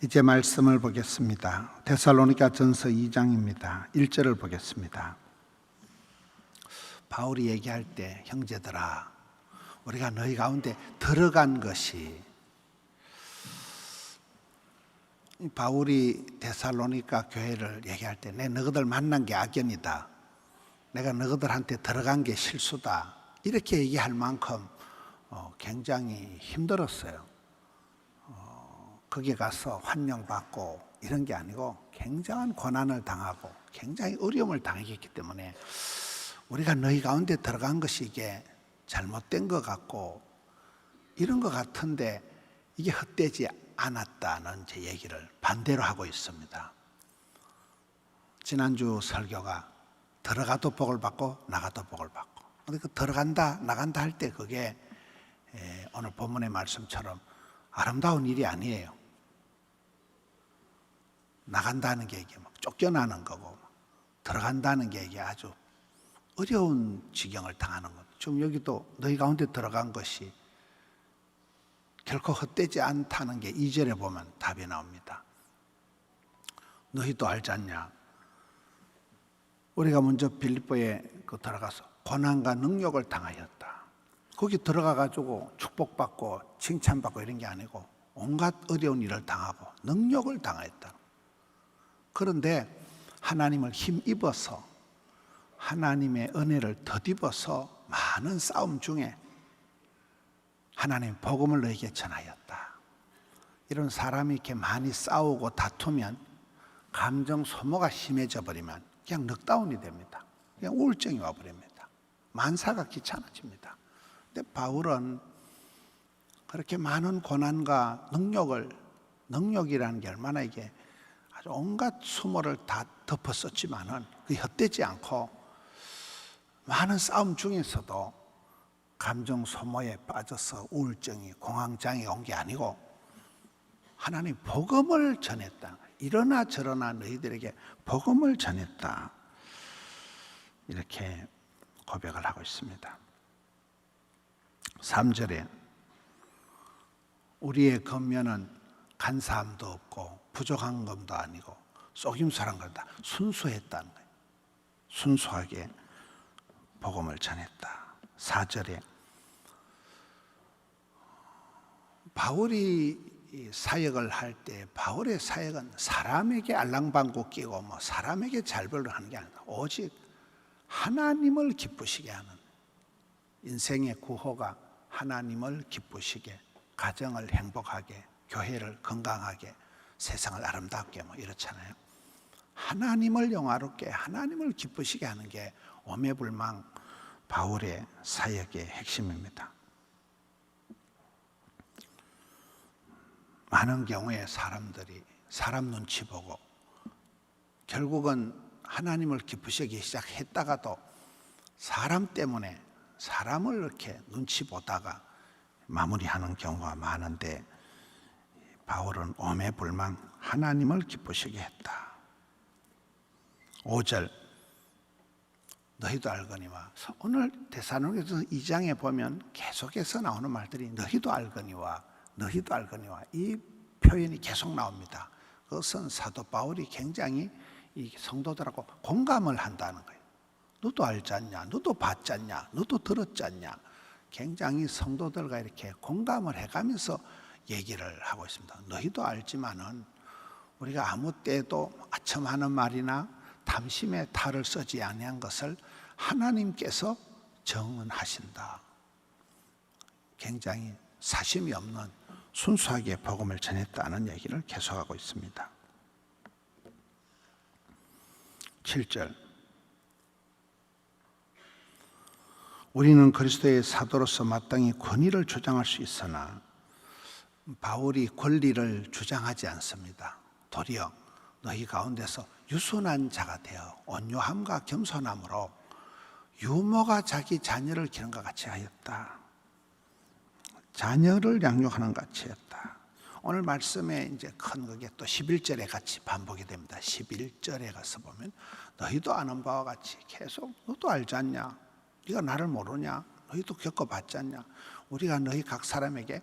이제 말씀을 보겠습니다. 데살로니가 전서 2장입니다. 1절을 보겠습니다. 바울이 얘기할 때 형제들아 우리가 너희 가운데 들어간 것이, 바울이 데살로니가 교회를 얘기할 때 내 너희들 만난 게 악연이다, 내가 너희들한테 들어간 게 실수다, 이렇게 얘기할 만큼 굉장히 힘들었어요. 거기 가서 환영받고 이런 게 아니고 굉장한 고난을 당하고 굉장히 어려움을 당했기 때문에 우리가 너희 가운데 들어간 것이 이게 잘못된 것 같고 이런 것 같은데 이게 헛되지 않았다는 제 얘기를 반대로 하고 있습니다. 지난주 설교가 들어가도 복을 받고 나가도 복을 받고, 그러니까 들어간다 나간다 할 때 그게 오늘 본문의 말씀처럼 아름다운 일이 아니에요. 나간다는 게 이게 막 쫓겨나는 거고, 들어간다는 게 이게 아주 어려운 지경을 당하는 것. 지금 여기도 너희 가운데 들어간 것이 결코 헛되지 않다는 게 2절에 보면 답이 나옵니다. 너희도 알지 않냐? 우리가 먼저 빌립보에 들어가서 고난과 능력을 당하였다. 거기 들어가가지고 축복받고 칭찬받고 이런 게 아니고 온갖 어려운 일을 당하고 능력을 당하였다. 그런데 하나님을 힘입어서 하나님의 은혜를 덧입어서 많은 싸움 중에 하나님의 복음을 너에게 전하였다. 이런 사람이 이렇게 많이 싸우고 다투면 감정 소모가 심해져 버리면 그냥 넉다운이 됩니다. 그냥 우울증이 와버립니다. 만사가 귀찮아집니다. 근데 바울은 그렇게 많은 고난과 능력이라는 게 얼마나 이게 아주 온갖 수모를 다 덮었었지만은 그게 헛되지 않고 많은 싸움 중에서도 감정 소모에 빠져서 우울증이 공황장애 온 게 아니고 하나님 복음을 전했다. 이러나 저러나 너희들에게 복음을 전했다. 이렇게 고백을 하고 있습니다. 3절에 우리의 겉면은 간사함도 없고 부족한 것도 아니고 속임수란 것다. 순수했다는 거예요. 순수하게 복음을 전했다. 4절에 바울이 사역을 할 때 바울의 사역은 사람에게 알랑방구 끼고 사람에게 잘별을 하는 게 아니라 오직 하나님을 기쁘시게 하는, 인생의 구호가 하나님을 기쁘시게, 가정을 행복하게, 교회를 건강하게, 세상을 아름답게 이렇잖아요. 하나님을 영화롭게, 하나님을 기쁘시게 하는 게 오매불망 바울의 사역의 핵심입니다. 많은 경우에 사람들이 사람 눈치 보고 결국은 하나님을 기쁘시게 시작했다가도 사람 때문에 사람을 이렇게 눈치 보다가 마무리하는 경우가 많은데 바울은 오매불망 하나님을 기쁘시게 했다. 5절 너희도 알거니와, 오늘 데살로니가서 2장에 보면 계속해서 나오는 말들이 너희도 알거니와 너희도 알거니와 이 표현이 계속 나옵니다. 그것은 사도 바울이 굉장히 이 성도들하고 공감을 한다는 거예요. 너도 알지 않냐? 너도 봤지 않냐? 너도 들었지 않냐? 굉장히 성도들과 이렇게 공감을 해가면서 얘기를 하고 있습니다. 너희도 알지만은 우리가 아무 때도 아첨하는 말이나 탐심의 탈을 쓰지 아니한 것을 하나님께서 정언하신다. 굉장히 사심이 없는 순수하게 복음을 전했다는 얘기를 계속하고 있습니다. 7절 우리는 그리스도의 사도로서 마땅히 권위를 주장할 수 있으나 바울이 권리를 주장하지 않습니다. 도리어 너희 가운데서 유순한 자가 되어 온유함과 겸손함으로 유모가 자기 자녀를 기른 것 같이 하였다. 자녀를 양육하는 것 같이 했다. 오늘 말씀에 이제 큰 그게 또 11절에 같이 반복이 됩니다. 11절에 가서 보면 너희도 아는 바와 같이 계속 너도 알지 않냐? 네가 나를 모르냐? 너희도 겪어봤지 않냐? 우리가 너희 각 사람에게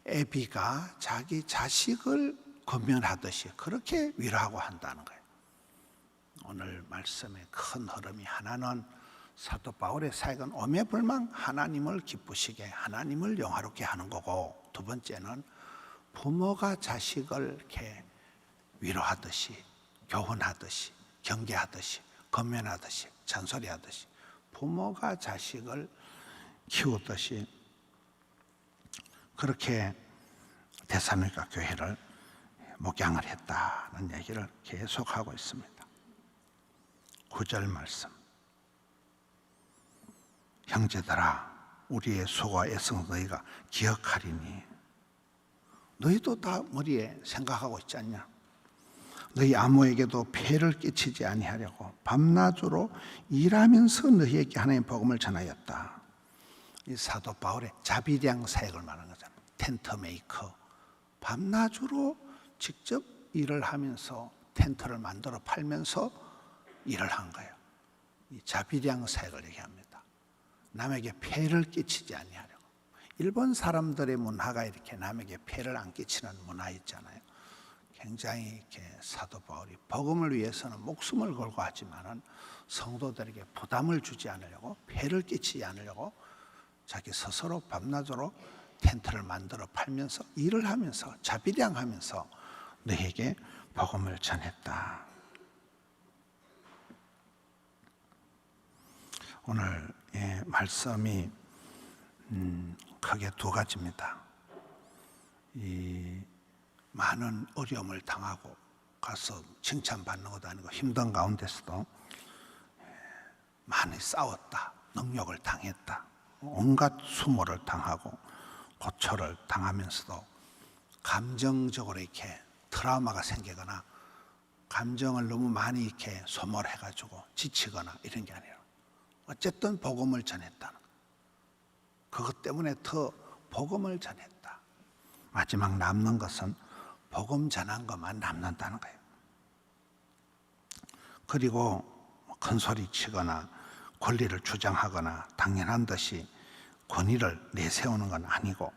애비가 자기 자식을 권면하듯이 그렇게 위로하고 한다는 거예요. 오늘 말씀의 큰 흐름이 하나는 사도 바울의 사역은 오매불망 하나님을 기쁘시게 하나님을 영화롭게 하는 거고, 두 번째는 부모가 자식을 이렇게 위로하듯이 교훈하듯이 경계하듯이 권면하듯이 잔소리하듯이 부모가 자식을 키우듯이 그렇게 데살로니가 교회를 목양을 했다는 얘기를 계속하고 있습니다. 9절 말씀. 형제들아, 우리의 수고와 애성 너희가 기억하리니. 너희도 다 머리에 생각하고 있지 않냐? 너희 아무에게도 폐를 끼치지 아니하려고 밤낮으로 일하면서 너희에게 하나님의 복음을 전하였다. 이 사도 바울의 자비량 사역을 말하는 거잖아요. 텐트 메이커. 밤낮으로 직접 일을 하면서 텐트를 만들어 팔면서 일을 한 거예요. 이 자비량 사역을 얘기합니다. 남에게 폐를 끼치지 아니하려고. 일본 사람들의 문화가 이렇게 남에게 폐를 안 끼치는 문화 있잖아요. 굉장히 이렇게 사도 바울이 복음을 위해서는 목숨을 걸고 하지만은 성도들에게 부담을 주지 않으려고, 폐를 끼치지 않으려고 자기 스스로 밤낮으로 텐트를 만들어 팔면서 일을 하면서 자비량하면서 너에게 복음을 전했다. 오늘 말씀이 크게 두 가지입니다. 이 많은 어려움을 당하고 가서 칭찬받는 것도 아니고 힘든 가운데서도 많이 싸웠다, 능욕을 당했다, 온갖 수모를 당하고 고초를 당하면서도 감정적으로 이렇게 트라우마가 생기거나 감정을 너무 많이 이렇게 소모해가지고 지치거나 이런 게 아니라 어쨌든 복음을 전했다는 것. 그것 때문에 더 복음을 전했다. 마지막 남는 것은 복음 전한 것만 남는다는 거예요. 그리고 큰 소리 치거나 권리를 주장하거나 당연한 듯이 권위를 내세우는 건 아니고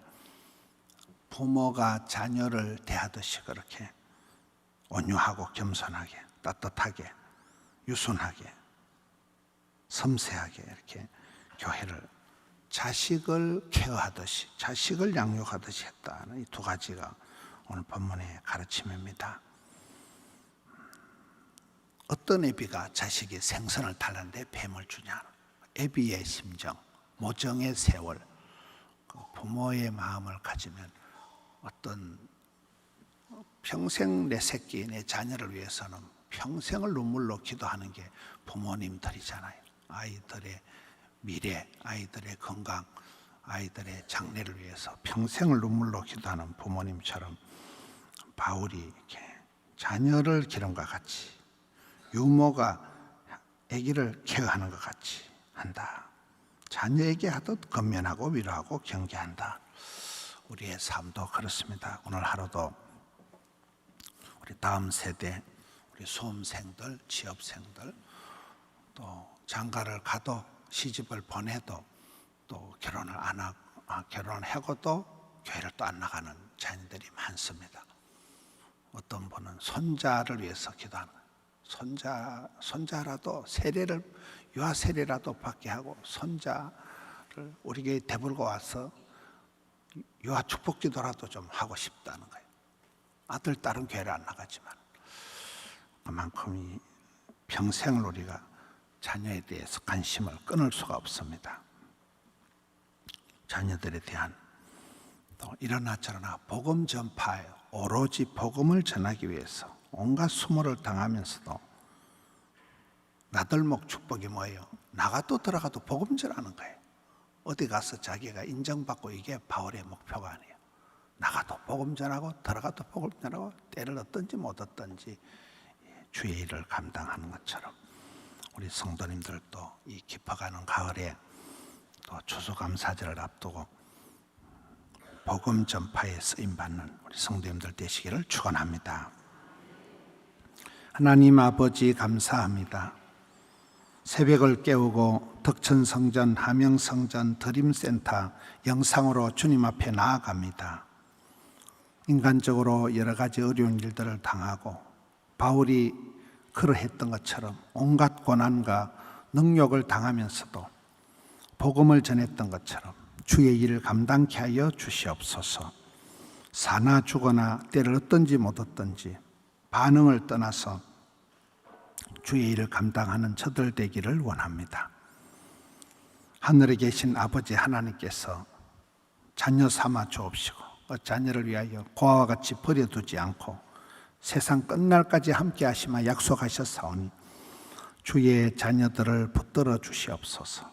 부모가 자녀를 대하듯이 그렇게 온유하고 겸손하게 따뜻하게 유순하게 섬세하게 이렇게 교회를 자식을 케어하듯이 자식을 양육하듯이 했다는 이 두 가지가 오늘 본문의 가르침입니다. 어떤 애비가 자식이 생선을 달라는데 뱀을 주냐? 애비의 심정, 모정의 세월, 부모의 마음을 가지면 어떤 평생 내 새끼, 내 자녀를 위해서는 평생을 눈물로 기도하는 게 부모님들이잖아요. 아이들의 미래, 아이들의 건강, 아이들의 장래를 위해서 평생을 눈물로 기도하는 부모님처럼 바울이 이렇게 자녀를 기름과 같이 유모가 아기를 케어하는 것 같이 한다. 자녀에게 하듯 권면하고 위로하고 경계한다. 우리의 삶도 그렇습니다. 오늘 하루도 우리 다음 세대, 우리 수험생들, 취업생들, 또 장가를 가도 시집을 보내도 또 결혼을 안 하고 결혼하고도 교회를 또 안 나가는 자녀들이 많습니다. 어떤 분은 손자를 위해서 기도하는 거예요. 손자라도 세례를 유아 세례라도 받게 하고 손자를 우리 교회에 데리고 와서 유아 축복 기도라도 좀 하고 싶다는 거예요. 아들, 딸은 교회를 안 나가지만 그만큼 평생을 우리가 자녀에 대해서 관심을 끊을 수가 없습니다. 자녀들에 대한 또 이러나 저러나 복음 전파에 오로지 복음을 전하기 위해서 온갖 수모를 당하면서도 나들목 축복이 뭐예요? 나가도 들어가도 복음 전하는 거예요. 어디 가서 자기가 인정받고 이게 바울의 목표가 아니에요. 나가도 복음 전하고 들어가도 복음 전하고 때를 얻든지 못 얻든지 주의 일을 감당하는 것처럼 우리 성도님들도 이 깊어가는 가을에 또 추수감사절을 앞두고 복음 전파에 쓰임받는 우리 성도님들 되시기를 축원합니다. 하나님 아버지 감사합니다. 새벽을 깨우고 덕천성전, 함영성전, 드림센터 영상으로 주님 앞에 나아갑니다. 인간적으로 여러 가지 어려운 일들을 당하고 바울이 그러했던 것처럼 온갖 고난과 능욕을 당하면서도 복음을 전했던 것처럼 주의 일을 감당케 하여 주시옵소서. 사나 죽거나 때를 얻든지 못 얻든지 반응을 떠나서 주의 일을 감당하는 저들 되기를 원합니다. 하늘에 계신 아버지 하나님께서 자녀 삼아 주옵시고 자녀를 위하여 고아와 같이 버려두지 않고 세상 끝날까지 함께 하시마 약속하셨사오니 주의 자녀들을 붙들어 주시옵소서.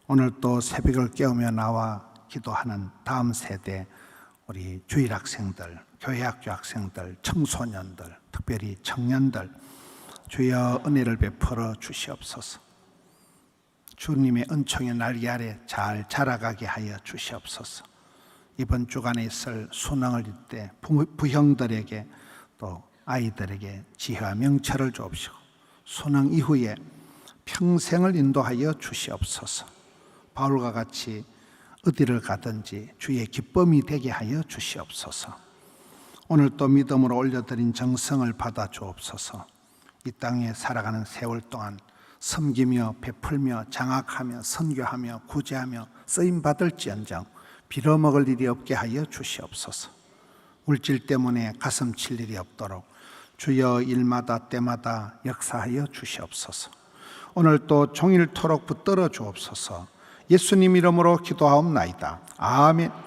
오늘 또 새벽을 깨우며 나와 기도하는 다음 세대 우리 주일 학생들, 교회학교 학생들, 청소년들, 특별히 청년들 주여 은혜를 베풀어 주시옵소서. 주님의 은총의 날개 아래 잘 자라가게 하여 주시옵소서. 이번 주간에 있을 수능을 때 부형들에게 또 아이들에게 지혜와 명철을 주옵시고 수능 이후에 평생을 인도하여 주시옵소서. 바울과 같이 어디를 가든지 주의 기쁨이 되게 하여 주시옵소서. 오늘 또 믿음으로 올려드린 정성을 받아 주옵소서. 이 땅에 살아가는 세월 동안 섬기며 베풀며 장악하며 선교하며 구제하며 쓰임받을지언정 빌어먹을 일이 없게 하여 주시옵소서. 물질 때문에 가슴 칠 일이 없도록 주여 일마다 때마다 역사하여 주시옵소서. 오늘 또 종일토록 붙들어 주옵소서. 예수님 이름으로 기도하옵나이다. 아멘.